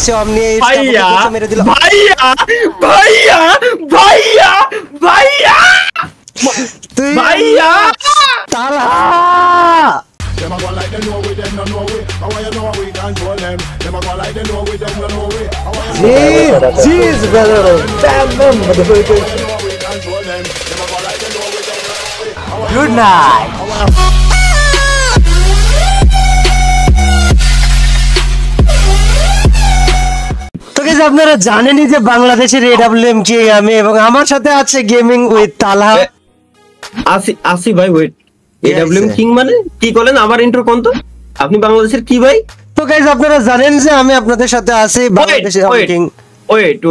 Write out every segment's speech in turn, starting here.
সে অমনি ভাইয়া মেরে দিল। ভাইয়া ভাইয়া ভাইয়া ভাইয়া তুই ভাইয়া তালা Them a go like they know we, them no know we. How you know we control them? Them a go like they know we, them no know we. How you jeez brother damn man know we control them? Them a go like they know we, them no know we. good night তো guys আপনারা জানেনই যে বাংলাদেশের AWM কি আমি এবং আমার সাথে আছে গেমিং উইথ তালহা আসি ভাই ওয়েট এডব্লিউএম কিং মানে কি বলেন আমার ইন্ট্রো কোন তো আপনি বাংলাদেশের কি ভাই তো गाइस আপনারা জানেন যে আমি আপনাদের সাথে আছি বাংলাদেশের কিং ওয়েট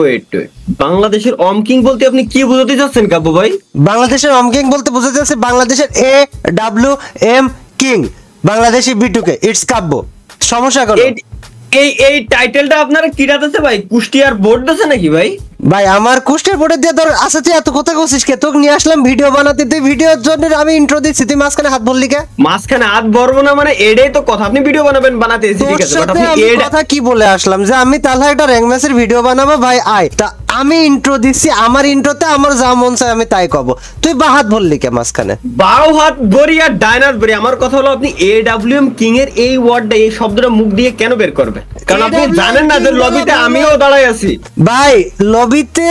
বাংলাদেশের অম কিং বলতে আপনি কি বোঝাতে চাচ্ছেন কাব্য ভাই বাংলাদেশের অম কিং বলতে বোঝাতে যাচ্ছে বাংলাদেশের এ ডব্লিউ এম কিং বাংলাদেশি বিটুকে ইটস কাব্য সমস্যা কোন এই টাইটেলটা আপনারা কি রাখতেছে ভাই কুষ্টিয়ার বোর্ড আছে নাকি ভাই ভাই আমার কুষ্টিয়ার বোর্ডে দিয়ে তোর আছে তুই এত কথা কইছিস কে তোকে নিয়ে আসলাম ভিডিও বানাতে তুই ভিডিওর জন্য আমি ইন্ট্রো দিচ্ছি তুই মাঝখানে হাত বললি কে মাঝখানে হাত বলবো না মানে এটাই তো কথা আপনি ভিডিও বানাবেন বানাতে ঠিক আছে বাট আপনি এই কথা কি বলে আসলাম যে আমি তাহলে একটা র‍্যাঙ্ক ম্যাচের ভিডিও বানাবো ভাই আয় তা আমি ইন্ট্রো দিচ্ছি আমার ইন্ট্রোতে আমার যা মন চায় আমি তাই কব তুই বা হাত বললি কে মাঝখানে বাও হাত বরিয়া ডাইনাস বরি আমার কথা হলো আপনি এডব্লিউএম কিং এর এই ওয়ার্ডটা এই শব্দটা মুখ দিয়ে কেন বের করবে কারণ আপনি জানেন না যে লবিতে আমিও দাঁড়ায় আছি ভাই লবিতে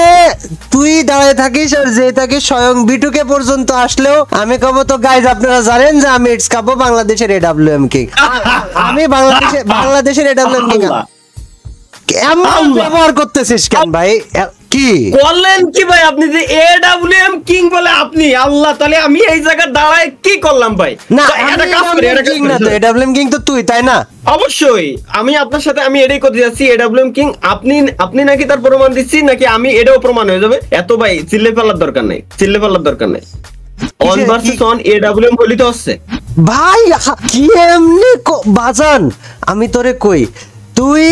তুই দাঁড়ায় থাকিস আর যে থাকিস স্বয়ং বিটুকে পর্যন্ত আসলেও আমি কব তো গাইজ আপনারা জানেন যে আমি ইটস কাব্য বাংলাদেশের এডব্লিউএম কিং আমি বাংলাদেশের এডব্লিউএম কিং কেমন ব্যবহার করতেছিস কেন ভাই কি বললেন কি ভাই আপনি যে এডব্লিউএম কিং বলে আপনি আল্লাহ তাহলে আমি এই জায়গায় দাঁড়ায় কি করলাম ভাই না এটা কাজ করি এটা কিং না তো এডব্লিউএম কিং তো তুই তাই না অবশ্যই আমি আপনার সাথে আমি এটাই করতে যাচ্ছি এডব্লিউএম কিং আপনি নাকি তার প্রমাণ দিচ্ছি নাকি আমি এটাও প্রমাণ হয়ে যাবে এত ভাই চিল্লে ফেলার দরকার নাই অন ভার্সেস অন এডব্লিউএম বলি তো হচ্ছে ভাই কি এমনি বাজান আমি তোরে কই তুই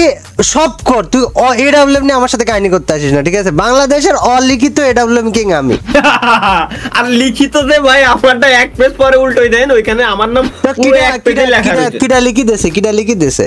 সব কর তুই এডব্লিউএম নিয়ে আমার সাথে কাহিনী করতে আসিস না ঠিক আছে বাংলাদেশের অলিখিত এডব্লিউএম কিং আমি আর লিখিত যে ভাই আপনারটা এক পেজ পরে উল্টোই দেন ওইখানে আমার নাম পুরো এক পেজে লেখা আছে কিডা লিখি দেছে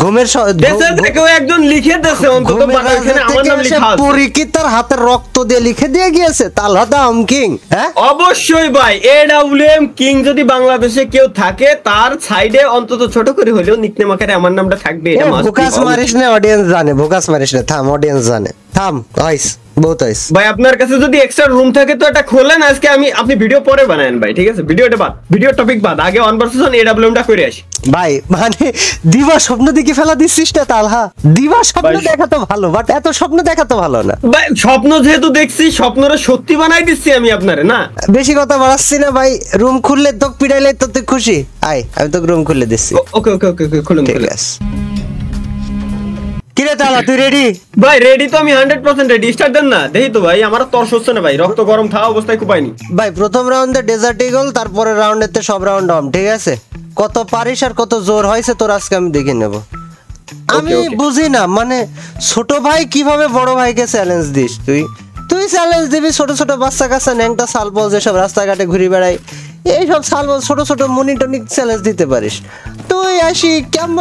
ঘুমের দেশে কেউ একজন লিখে দেছে অন্তত ওইখানে আমার নাম লেখা আছে পরিকিতার হাতে রক্ত দিয়ে লিখে দিয়ে গিয়েছে তালহাদা অম কিং হ্যাঁ অবশ্যই ভাই এডব্লিউএম কিং যদি বাংলাদেশে কেউ থাকে তার সাইডে অন্তত ছোট করে হলেও নিকনেম আকারে আমার নামটা থাকবে এটা মাস্ট ভোকাস মারিস না অডিয়েন্স জানে ভোকাস মারিস না থাম অডিয়েন্স জানে থাম আইস বহুত আইস ভাই আপনার কাছে যদি এক্সট্রা রুম থাকে তো এটা খোলেন আজকে আপনি ভিডিও পরে বানায়েন ভাই ঠিক আছে ভিডিওটা বাদ ভিডিও টপিক বাদ আগে অন ভার্সেস অন এডব্লিউএম টা করে আসি ভাই মানে দিবা স্বপ্ন দেখে ফেলা দিছিস না তালহা দিবা স্বপ্ন দেখা তো ভালো বাট এত স্বপ্ন দেখা তো ভালো না ভাই স্বপ্ন যেহেতু দেখছি স্বপ্নরে সত্যি বানাই দিচ্ছি আমি আপনারে না বেশি কথা বাড়াচ্ছি না ভাই রুম খুললে তোকে পিড়াইলে তো তুই খুশি আয় আমি তোকে রুম খুলে দিচ্ছি ওকে খুলুন ঠিক আছে কিরে তালা তুই রেডি ভাই রেডি তো আমি 100% রেডি স্টার্ট দেন না দেখি তো ভাই আমার তরস হচ্ছে না ভাই রক্ত গরম থাকা অবস্থায় কুপাইনি ভাই প্রথম রাউন্ডে ডেজার্ট ইগল তারপরে রাউন্ডেতে সব রাউন্ড অম ঠিক আছে কত পারিস আর কত জোর হয়েছে তোর আজকে আমি দেখে নেব আমি বুঝি না মানে ছোট ভাই কিভাবে বড় ভাইকে চ্যালেঞ্জ দিস তুই চ্যালেঞ্জ দিবি ছোট ছোট বাচ্চা কাচ্চা ন্যাংটা সালবল যেসব রাস্তাঘাটে ঘুরে বেড়াই এইসব সালবল ছোট ছোট মনিটনিক চ্যালেঞ্জ দিতে পারিস তুই আসি কেমন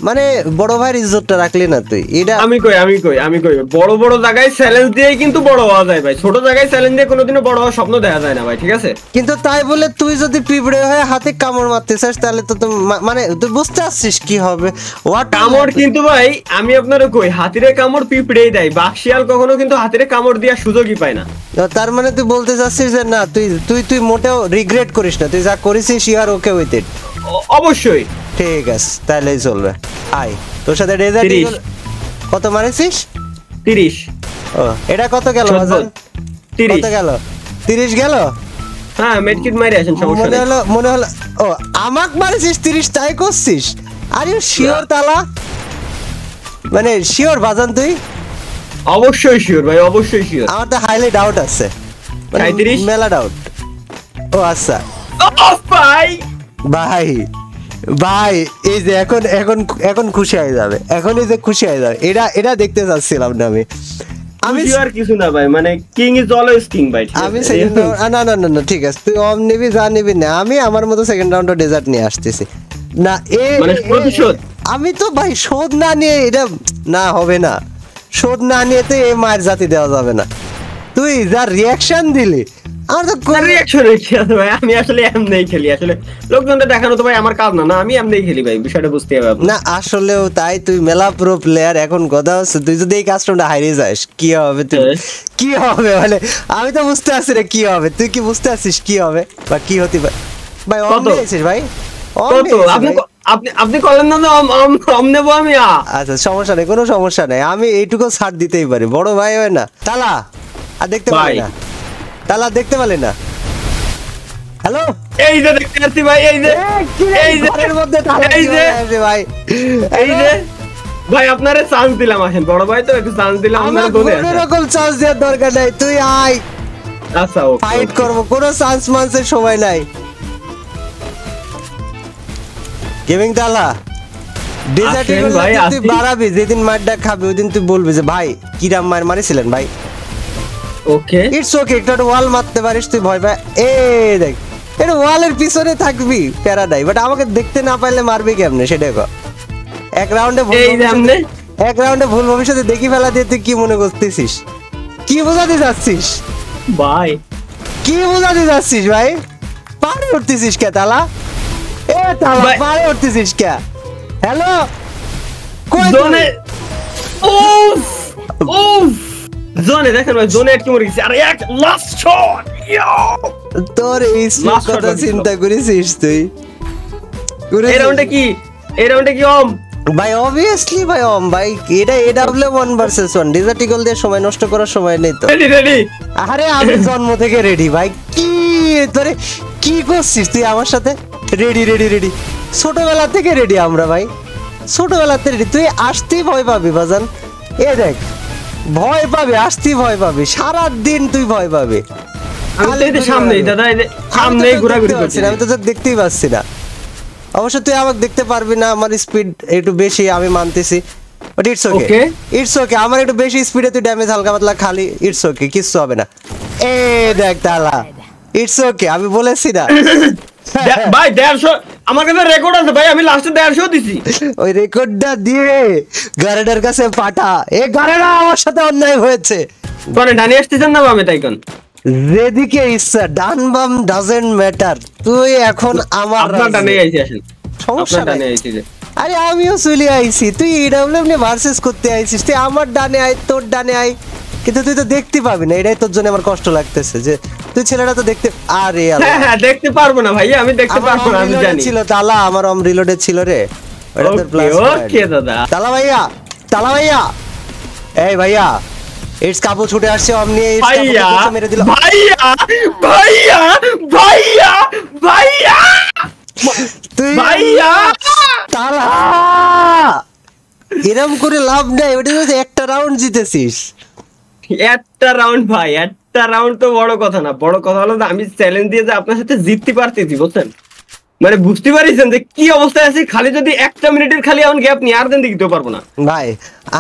মানে বড় ভাইয়ের ইজ্জতটা রাখলি না তুই এটা আমি কই বড় বড় জায়গায় চ্যালেঞ্জ দিয়ে কিন্তু বড় হওয়া যায় ভাই ছোট জায়গায় চ্যালেঞ্জ দিয়ে কোনোদিনও বড় হওয়ার স্বপ্ন দেখা যায় না ভাই ঠিক আছে কিন্তু তাই বলে তুই যদি পিঁপড়ে হয়ে হাতে কামড় মারতে চাস তাহলে তো মানে তুই বুঝতে পারছিস কি হবে কামড় কিন্তু ভাই আমি আপনারে কই হাতিরে কামড় পিঁপড়েই দেয় বাকশিয়াল কখনো কিন্তু হাতিরে কামড় দেওয়ার সুযোগই পায় না তার মানে তুই বলতে চাচ্ছিস যে না তুই মোটেও রিগ্রেট করিস না তুই যা করেছিস you R okay with it অবশ্যই ঠিক আছে তাহলেই চলবে আয় তোর সাথে ডেজার্ট কত মারিছিস 30 ও এটা কত গেল বাজান 30 কত গেল 30 গেল হ্যাঁ মেডকিট মারি আসেন সমস্যা নেই মনে হলো ও আমাক মারিছিস 30 তাই করছিস আর ইউ শিওর তালা মানে শিওর বাজান তুই অবশ্যই শিওর ভাই অবশ্যই শিওর আমার তো হাইলি ডাউট আছে 35 মেলা ডাউট ও আচ্ছা ভাই ভাই এই যে এখন খুশি হয়ে যাবে এখন এই যে খুশি হয়ে যাবে এটা দেখতে চাচ্ছিলাম না আমি আর কিছু না ভাই মানে কিং ইজ অলওয়েজ কিং ভাই আমি সেকেন্ড রাউন্ড না ঠিক আছে তুই অম নিবি যা নিবি না আমি আমার মতো সেকেন্ড রাউন্ডে ডেজার্ট নিয়ে আসতেছি না মানে প্রতিশোধ আমি তো ভাই শোধ না নিয়ে এটা না হবে না, শোধ না নিয়ে তো এই মায়ের জাতি দেওয়া যাবে না। তুই যা রিয়াকশন দিলি আমার তো রিঅ্যাকশন কি আছে ভাই, আমি আসলে এমনিই খেলি, আসলে লোকজনকে দেখানো তো ভাই আমার কাজ না, আমি এমনিই খেলি ভাই, বিষয়টা বুঝতে হবে আপনি। না আসলেও তাই, তুই মেলা প্রো প্লেয়ার। এখন কথা হচ্ছে তুই যদি এই কাস্টমটা হারিয়ে যাস কি হবে, তুই কি হবে মানে আমি তো বুঝতে পারছি রে কি হবে, তুই কি বুঝতে পারছিস কি হবে বা কি হতে পারে? ভাই অন দিয়েছিস ভাই, কত আপনি করলেন না, অম নেবো আমি। আচ্ছা সমস্যা নেই, কোনো সমস্যা নেই, আমি এইটুকু ছাড় দিতেই পারি, বড় ভাই হয় না। তালা আর দেখতে পারি না, তালা দেখতে পারি না। হ্যালো, এই যে দেখতে পাচ্ছি ভাই, এই যে ঘরের মধ্যে তালা এই যে ভাই, এই যে ভাই আপনারে চান্স দিলাম, আসেন বড় ভাই তো একটু চান্স দিলাম, আপনারা বলে কোনো রকম চান্স দেওয়ার দরকার নাই, তুই আয় আচ্ছা ফাইট করব, কোনো চান্স মান্সের সময় নাই। গেমিং তালা ডেজার্ট আসেন ভাই, তুই বাড়াবি, যেদিন মারটা খাবি ওই দিন তুই বলবি যে ভাই কিরাম মার মারিছিলেন ভাই। ওকে ইটস ওকে, একটা ওয়াল মারতে পারিস তুই, ভয় পায় এই দেখ এটা ওয়ালের পিছনে থাকবি প্যারা নাই, বাট আমাকে দেখতে না পাইলে মারবি কেমনে সেটা কর। এক রাউন্ডে ভুল ভবিষ্যতে দেখি ফেলা দিয়ে তুই কি মনে করতেছিস, কি বোঝাতে যাচ্ছিস ভাই, কি বোঝাতে যাচ্ছিস ভাই? পারে উঠতেছিস কে তালা, এ তালা পারে উঠতেছিস কে? হ্যালো কই জোনে, উফ উফ জোনে দেখেন ভাই, জোনে কি মরে গেছে, আরে এক লাস্ট শট, তোর এই কথা চিন্তা করেছিস তুই? এই রাউন্ডে কি, এই রাউন্ডে কি অম ভাই অবভিয়াসলি ভাই অম ভাই, এটা এডব্লিউ 1 ভার্সেস 1, ডিজার্ট ইগল দিয়ে সময় নষ্ট করার সময় নেই তো। রেডি রেডি, আরে আমি জন্ম থেকে রেডি ভাই, কি তোরে কি করছিস তুই আমার সাথে? রেডি রেডি রেডি, ছোটবেলা থেকে রেডি আমরা ভাই, ছোটবেলা থেকে রেডি। তুই আসতেই ভয় পাবি বাজান, এ দেখ ভয় পাবি, আসতেই ভয় পাবি, সারা দিন তুই ভয় পাবি। আমি তো এই সামনেই দাদা, এই সামনেই ঘোরাঘুরি করছি, আমি তো দেখতেই পাচ্ছি না। অবশ্য তুই আমাকে দেখতে পারবি না, আমার স্পিড একটু বেশি আমি মানতেছি, but it's okay, it's okay, আমার একটু বেশি স্পিডে তুই ড্যামেজ হালকা পাতলা খালি, ইটস ওকে, কিচ্ছু হবে না। এ দেখ তালা, ইটস ওকে, আমি বলেছি না ভাই 150 আমার কাছে রেকর্ড আছে ভাই, আমি লাস্টে 150 দিছি। ওই রেকর্ডটা দিয়ে গারেডার কাছে পাঠা, এ গারেডা আমার সাথে অন্যায় হয়েছে। কোন ডানি আসতেছেন না বামে তাই কোন? যেদিকে ইচ্ছা, ডান বাম ডাজন্ট ম্যাটার, তুই এখন আমার আপনার ডানে আইছি, আসেন সমস্যা আপনার ডানে নাই। আইছি যে, আরে আমিও চলে আইছি, তুই এডব্লিউ নিয়ে ভার্সেস করতে আইছিস, তুই আমার ডানে আয়, তোর ডানে আয়, কিন্তু তুই তো দেখতে পাবি না, এটাই তোর জন্য আমার কষ্ট লাগতেছে যে তুই ছেলেটা তো দেখতে। আরে হ্যাঁ হ্যাঁ দেখতে পারবো না ভাই, আমি দেখতে পারবো না, আমি জানি ছিল তালা, আমার অম রিলোডেড ছিল রে, ওটা তোর প্লাস। ওকে দাদা, তালা ভাইয়া, তালা ভাইয়া, এই ভাইয়া ইটস কাপু ছুটে আসছে অম নিয়ে, ভাইয়া মেরে দিল ভাইয়া ভাইয়া ভাইয়া ভাইয়া তুই ভাইয়া, তালা এরম করে লাভ নেই, ওটা হচ্ছে একটা রাউন্ড জিতেছিস। একটা রাউন্ড ভাই, একটা রাউন্ড তো বড় কথা না, বড় কথা হলো যে আমি চ্যালেঞ্জ দিয়ে যে আপনার সাথে জিততে পারতেছি, বুঝছেন? মানে বুঝতে পারিছেন যে কি অবস্থায় আছি, খালি যদি একটা মিনিটের খালি এমন গ্যাপ নিয়ে আর দিন দিতে পারবো না ভাই।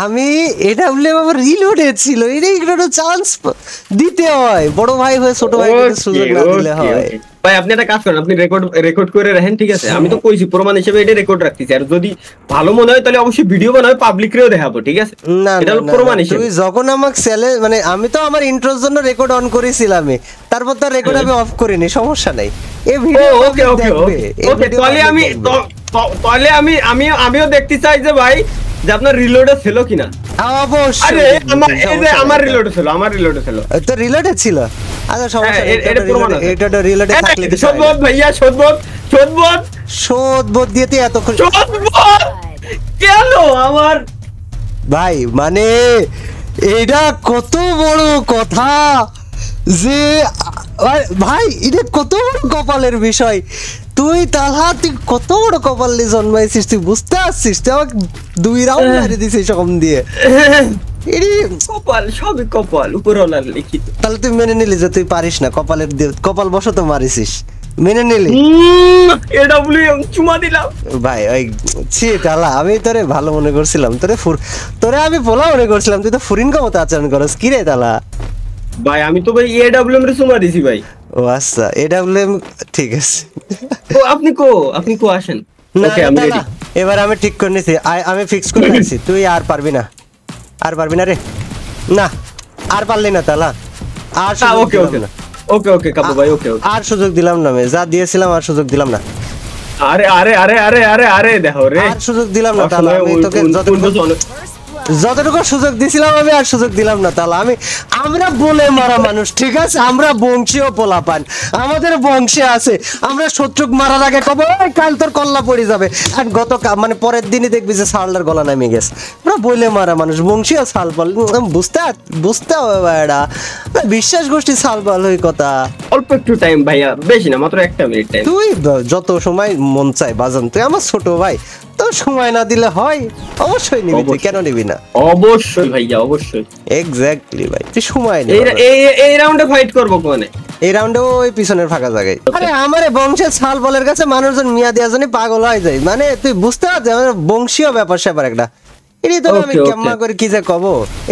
আমি এটা বলে আমার রিলোডেড ছিল, এটা একটু চান্স দিতে হয়, বড় ভাই হয়ে ছোট ভাইকে একটু সুযোগ না দিলে হয়। ভাই আপনি একটা কাজ করেন, আপনি রেকর্ড করে রাখেন, ঠিক আছে? আমি তো কইছি প্রমাণ হিসেবে এটা রেকর্ড রাখতেছি, আর যদি ভালো মনে হয় তাহলে অবশ্যই ভিডিও বানাবে, পাবলিকরেও দেখাবো, ঠিক আছে? না এটা হলো প্রমাণ হিসেবে। তুই যখন আমাকে চ্যালেঞ্জ, মানে আমি তো আমার ইন্ট্রোর জন্য রেকর্ড অন করেছিলাম, তারপর তো রেকর্ড আমি অফ করিনি, সমস্যা নাই। এই ভিডিও ওকে ওকে ওকে, তাহলে আমিও দেখতে চাই যে ভাই যে আপনার রিলোডে ছিল কিনা। অবশ্যই, আরে আমার রিলোডে ছিল, আমার রিলোডে ছিল, তো রিলোডে ছিল। আচ্ছা সমস্যা নেই, এটা তো রিলোডে থাকলে শোধবোধ ভাইয়া, শোধবোধ দিয়ে তুই এতক্ষণ কেন আমার ভাই, মানে এটা কত বড় কথা যে ভাই, এটা কত বড় কপালের বিষয়। তুই তাহা তুই কত বড় কপাল নিয়ে জন্মাইছিস, তুই বুঝতে পারছিস? তুই আমাকে 2 রাউন্ড মেরে দিছিস কম দিয়ে, কপাল, সবই কপাল, উপরওয়ালার লিখিত। তাহলে তুই মেনে নিলি যে তুই পারিস না, কপালের কপাল বশত মারিছিস, মেনে নিলি? এডব্লিউ চুমা দিলাম ভাই ওই ছি তালা, আমি তোরে ভালো মনে করছিলাম, তোরে আমি ভোলা মনে করছিলাম, তুই তো ফুরিনকা মতো আচরণ করস, কি রে তালা? ভাই আমি তো ভাই এডব্লিউ এর চুমা দিছি ভাই। ও আচ্ছা, এডব্লিউ ঠিক আছে। ও আপনি কো আসেন। ওকে আমি রেডি। এবার আমি ঠিক করে নিছি, আমি ফিক্স করে রাখছি, তুই আর পারবি না, আর পারবি না রে, না আর পারলি না তালা, আর সুযোগ ওকে দিলাম ওকে না। ওকে ওকে কাপু ভাই, ওকে ওকে। আর সুযোগ দিলাম না, আমি যা দিয়েছিলাম আর সুযোগ দিলাম না, আরে আরে আরে আরে আরে আরে দেখো রে, আর সুযোগ দিলাম না তালা, আমি তোকে যতটুকু সুযোগ দিছিলাম আমি আর সুযোগ দিলাম না তালা। আমরা বলে মারা মানুষ, ঠিক আছে, আমরা বংশীয় পোলাপান, আমাদের বংশে আছে, আমরা শত্রুক মারার আগে কব ওই কাল তোর কল্লা পড়ে যাবে, আর মানে পরের দিনই দেখবি যে সালটার গলা নামে গেছে। আমরা বলে মারা মানুষ, বংশীয় সালপাল, বুঝতে হবে ভাইরা, বিশ্বাস গোষ্ঠী সালপাল হই কথা। অল্প একটু টাইম ভাইয়া, বেশি না, মাত্র 1 মিনিট টাইম। তুই যত সময় মন চায় বাজান, তুই আমার ছোট ভাই, তো সময় না দিলে হয়? অবশ্যই নিবি, তুই কেন নিবি না? অবশ্যই ভাইয়া, অবশ্যই। এক্স্যাক্টলি ভাই, তুই সময় নে। এই রাউন্ডে ফাইট করবো কোনে? এই রাউন্ডে ওই পিছনের ফাঁকা জায়গায়। আরে আমারে বংশের ছাল বলের কাছে মানুষজন মিয়া দেওয়ার জন্য পাগল হয়ে যায়, মানে তুই বুঝতে পারছিস আমার বংশীয় ব্যাপার স্যাপার একটা, এটি তো আমি কেমন করে কি যে কব।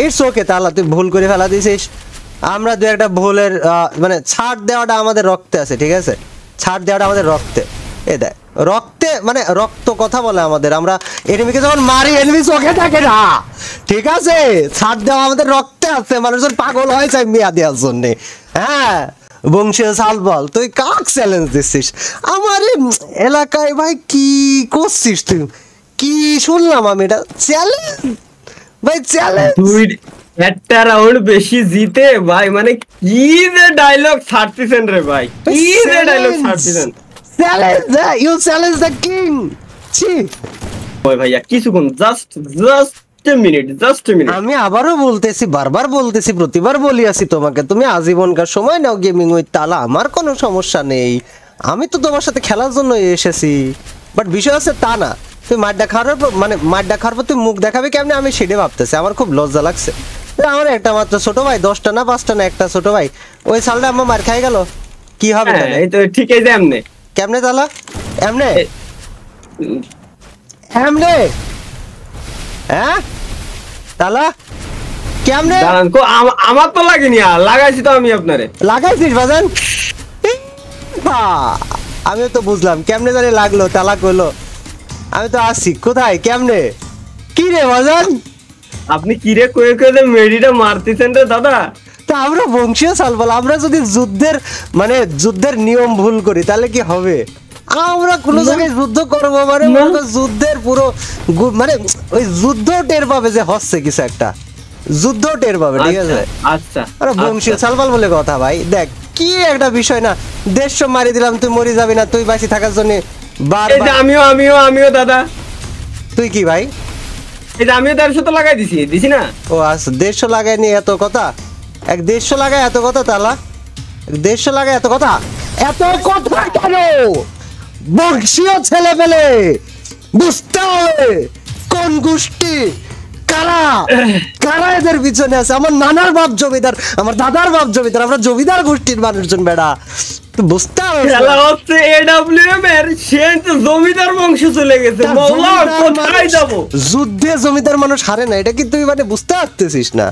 ইটস ওকে তাহলে তুই ভুল করে ফেলা দিছিস, আমরা দু একটা ভুলের মানে ছাড় দেওয়াটা আমাদের রক্তে আছে, ঠিক আছে, ছাড় দেওয়াটা আমাদের রক্তে, এ দেখ রক্তে মানে রক্ত কথা বলে আমাদের, আমরা এনিমিকে যখন মারি এনিমি চোখে থাকে না, ঠিক আছে, ছাড় দেওয়া আমাদের রক্তে আছে, মানুষজন পাগল হয়ে যায় মিয়া দেওয়ার জন্য। হ্যাঁ বংশীয় চাল বল, তুই কাক চ্যালেঞ্জ দিচ্ছিস আমার এলাকায় ভাই? কি করছিস তুই? কি শুনলাম আমি এটা চ্যালেঞ্জ ভাই? চ্যালেঞ্জ একটা রাউন্ড বেশি জিতে ভাই, মানে কি যে ডায়লগ ছাড়তেছেন রে ভাই, কি যে ডায়লগ ছাড়তেছেন। Challenge, you challenge the king. ছি ওই ভাইয়া কিছুক্ষণ, জাস্ট এ মিনিট, আমি আবারও বলতেছি, বারবার বলতেছি, প্রতিবার বলি আছি তোমাকে, তুমি আজীবনকার সময় নাও গেমিং উইথ তালা, আমার কোনো সমস্যা নেই, আমি তো তোমার সাথে খেলার জন্য এসেছি, বাট বিষয় আছে তা না, তুই মাড্ডা খাওয়ার পর মানে মাড্ডা খাওয়ার পর তুই মুখ দেখাবি কেমনে, আমি সেটাই ভাবতেছি, আমার খুব লজ্জা লাগছে। আমার একটা মাত্র ছোট ভাই, 10টা না 5টা না একটা ছোট ভাই, ওই সালটা আমার মার খাই গেল, কি হবে? এই তো ঠিক আছে, এমনে কেমনে তালা, এমনে এমনে, হ্যাঁ তালা কেমনে? আমার তো লাগেনি, লাগাইছি তো আমি আপনারে। লাগাইছিস বাজান? আমিও তো বুঝলাম কেমনে জানি লাগলো, তালা কইলো, আমি তো আসছি কোথায় কেমনে, কি রে বাজান? আপনি কিরে কয়ে কয়ে যে মেডিটা মারতেছেন রে দাদা? তা আমরা বংশীয় সালবাল, আমরা যদি যুদ্ধের নিয়ম ভুল করি তাহলে কি হবে? আমরা কোন জায়গায় যুদ্ধ করবো মানে যুদ্ধের পুরো মানে ওই যুদ্ধ টের পাবে যে হচ্ছে কিছু একটা, যুদ্ধ টের পাবে, ঠিক আছে? আচ্ছা আরে বংশীয় সালবাল বলে কথা ভাই, দেখ কি একটা বিষয় না, 150 মারি দিলাম, তুই মরে যাবি না, তুই বাঁচি থাকার জন্য আমিও দাদা। তুই কি ভাই? এই যে আমিও 150 তো লাগাই দিছি না? ও আচ্ছা, 150 লাগাই নি এত কথা, 150 লাগায় এত কথা তালা, 150 লাগায় এত কথা, এত কথা কেন? বংশীয় ছেলে পেলে বুঝতে হবে কোন গোষ্ঠী কারা কারা এদের পিছনে আছে। আমার নানার বাপ জমিদার, আমার দাদার বাপ জমিদার, আমরা জমিদার গোষ্ঠীর মানুষজন বেড়া, বুঝতে হবে। খেলা হচ্ছে এডব্লিউএম এর, সে তো জমিদার বংশ চলে গেছে, মওলা কোথায় যাব? যুদ্ধে জমিদার মানুষ হারে না, এটা কি তুই মানে বুঝতে পারতেছিস না?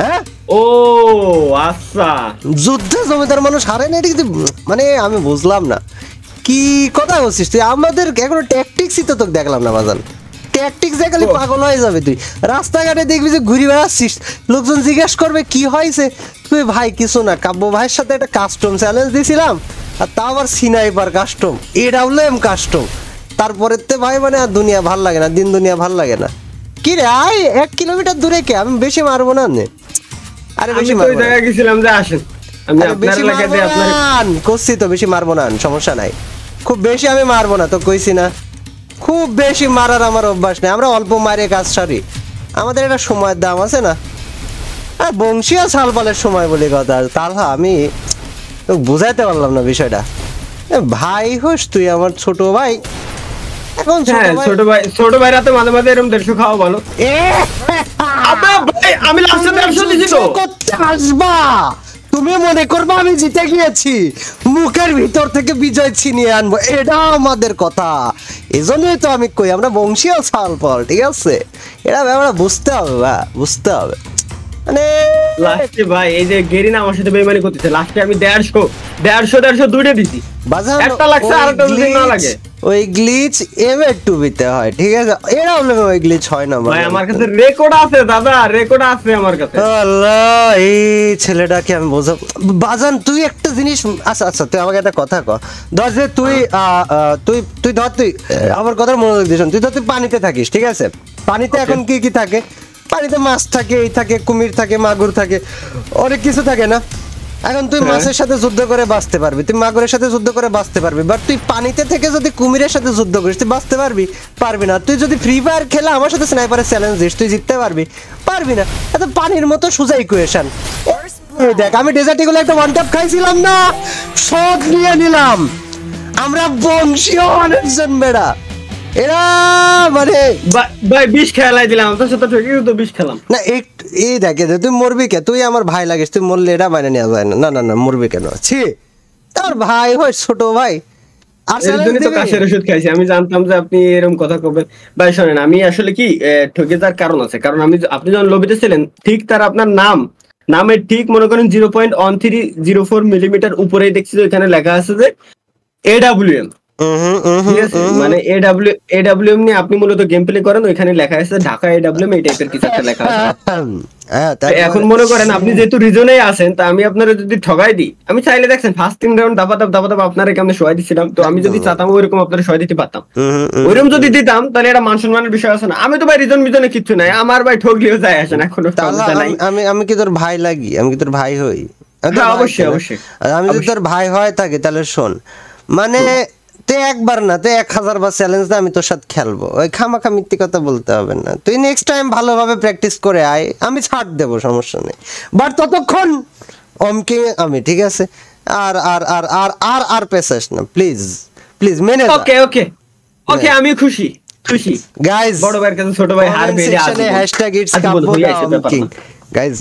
হ্যাঁ ও আচ্ছা, যুদ্ধে জমিদার মানুষ হারে না, এটা কিন্তু মানে আমি বুঝলাম না কি কথা বলছিস তুই। আমাদের এখনো ট্যাকটিক্সই তো তোকে দেখলাম না বাজান, ট্যাকটিক্স দেখালি পাগল হয়ে যাবে তুই। রাস্তাঘাটে দেখবি যে ঘুরে বেড়াচ্ছিস, লোকজন জিজ্ঞেস করবে কি হয়েছে, তুই ভাই কিছু না, কাব্য ভাইয়ের সাথে একটা কাস্টম চ্যালেঞ্জ দিয়েছিলাম, আর তা আবার সিনাইপার কাস্টম, এডব্লিউএম কাস্টম, তারপরে তে ভাই মানে আর দুনিয়া ভাল লাগে না, দিন দুনিয়া ভাল লাগে না। কি রে আয় 1 কিলোমিটার দূরে কে, আমি বেশি মারবো না নে। আরে বেশি আমি তো ওই জায়গায় গেছিলাম যে আসেন, আমি আপনার লাগাতে আপনার কইছি তো বেশি মারবো না, সমস্যা নাই, খুব বেশি আমি মারবো না তো কইছি না, খুব বেশি মারার আমার অভ্যাস নেই, আমরা অল্প মারে কাজ সারি, আমাদের একটা সময়ের দাম আছে না। আর বংশীয় সালপালের সময় বলে কথা তাহলে আমি বুঝাইতে পারলাম না বিষয়টা। ভাই হোস তুই আমার ছোট ভাই, এখন ছোট ভাই রাতে মাঝে মাঝে এরকম 150 খাওয়া ভালো। আমি লাস্টে 150 দিছি তো, আসবা তুমি মনে করবা আমি জিতে গিয়েছি, মুখের ভিতর থেকে বিজয় ছিনিয়ে আনবো, এটা আমাদের কথা। এজন্যই তো আমি কই আমরা বংশীয় সালপাল, ঠিক আছে? এটা ব্যাপারটা বুঝতে হবে, বুঝতে হবে। মানে লাস্টে ভাই এই যে গেরিনা আমার সাথে বেইমানি করতেছে, লাস্টে আমি 150 দুইটা দিছি, বাজান একটা লাগছে, ওই আরেকটা যদি না glitch- লাগে। ওই গ্লিচ এম2বিতে হয়, ঠিক আছে? এরা ওই গ্লিচ হয় না ভাই বাজান। আমার কাছে রেকর্ড আছে দাদা, রেকর্ড আছে আমার কাছে। আল্লাহ, এই ছেলেটাকে আমি বোঝাবো। বাজান তুই একটা জিনিস, আচ্ছা আচ্ছা তুই আমাকে একটা কথা ক। ধর যে তুই তুই তুই ধর তুই আমার কথার মনোযোগ দিস। তুই ধর তুই পানিতে থাকিস, ঠিক আছে? পানিতে এখন কি কি থাকে? পানিতে মাছ থাকে, এই থাকে, কুমির থাকে, মাগুর থাকে, অনেক কিছু থাকে না? এখন তুই মাছের সাথে যুদ্ধ করে বাঁচতে পারবি, তুই মাগুরের সাথে যুদ্ধ করে বাঁচতে পারবি, বাট তুই পানিতে থেকে যদি কুমিরের সাথে যুদ্ধ করিস তুই বাঁচতে পারবি? পারবি না। তুই যদি ফ্রি ফায়ার খেলা আমার সাথে স্নাইপারের চ্যালেঞ্জ দিস, তুই জিততে পারবি? পারবি না। এত পানির মতো সোজা ইকুয়েশন। দেখ আমি ডেজার্ট ইগলে একটা ওয়ান ট্যাপ খাইছিলাম না, সব নিয়ে নিলাম। আমরা বংশীয় অনেকজন বেড়া, এরা মানে ভাই বিষ খেলাই দিলাম আপনার সাথে, ঠিকই তো বিষ খেলাম না। এই দেখে তুই মরবি কে? তুই আমার ভাই লাগিস, তুই মরলে এটা মানে নেওয়া যায় না। না না না, মরবি কেন? ছি, তোর ভাই হয়, ছোট ভাই। আর এর জন্যই তো কাশের ওষুধ খাইছি। আমি জানতাম যে আপনি এরকম কথা কবেন। ভাই শোনেন, আমি আসলে কি ঠকে যাওয়ার কারণ আছে, কারণ আপনি যখন লবিতে ছিলেন ঠিক তার আপনার নামের ঠিক মনে করেন 0.1304 মিলিমিটার উপরেই দেখছি যে এখানে লেখা আছে যে AWM, ঠিক আছে? মানে AWM নিয়ে আপনি মূলত গেম প্লে করেন, ওইখানে লেখা আছে ঢাকা AWM, এই টাইপের কিছু একটা লেখা আছে। এখন মনে করেন আপনি যেহেতু রিজনেই আছেন, তা আমি আপনারা যদি ঠগাই দিই, আমি চাইলে দেখছেন ফার্স্ট 3 রাউন্ড দাবা দাবা আপনারা কেমন সহায় দিচ্ছিলাম, তো আমি যদি চাতাম ওইরকম আপনারা সহায় দিতে পারতাম। ওইরকম যদি দিতাম তাহলে এটা মান সম্মানের বিষয় আছে না? আমি তো ভাই রিজনে কিচ্ছু নাই, আমার ভাই ঠগলিও যায় আসে না, কোনো সমস্যা নাই। আমি কি তোর ভাই লাগি? আমি কি তোর ভাই হই? অবশ্যই অবশ্যই। আমি যদি তোর ভাই হয় থাকে তাহলে শোন, মানে তুই একবার না, তুই 1000 বার চ্যালেঞ্জ দে, আমি তোর সাথে খেলবো। ওই খামাখা মিথ্যে কথা বলতে হবে না। তুই নেক্সট টাইম ভালোভাবে প্র্যাকটিস করে আয়, আমি ছাড় দেবো, সমস্যা নেই। বাট ততক্ষণ অমকে আমি, ঠিক আছে? আর আর আর আর আর আর পেছাস না, প্লিজ প্লিজ, মেনে যা। ওকে ওকে ওকে, আমি খুশি খুশি। গাইস, বড় ভাইয়ের কাছে ছোট ভাই হার পেলে #it's #it's Kappo the Om King. Guys,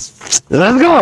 let's go.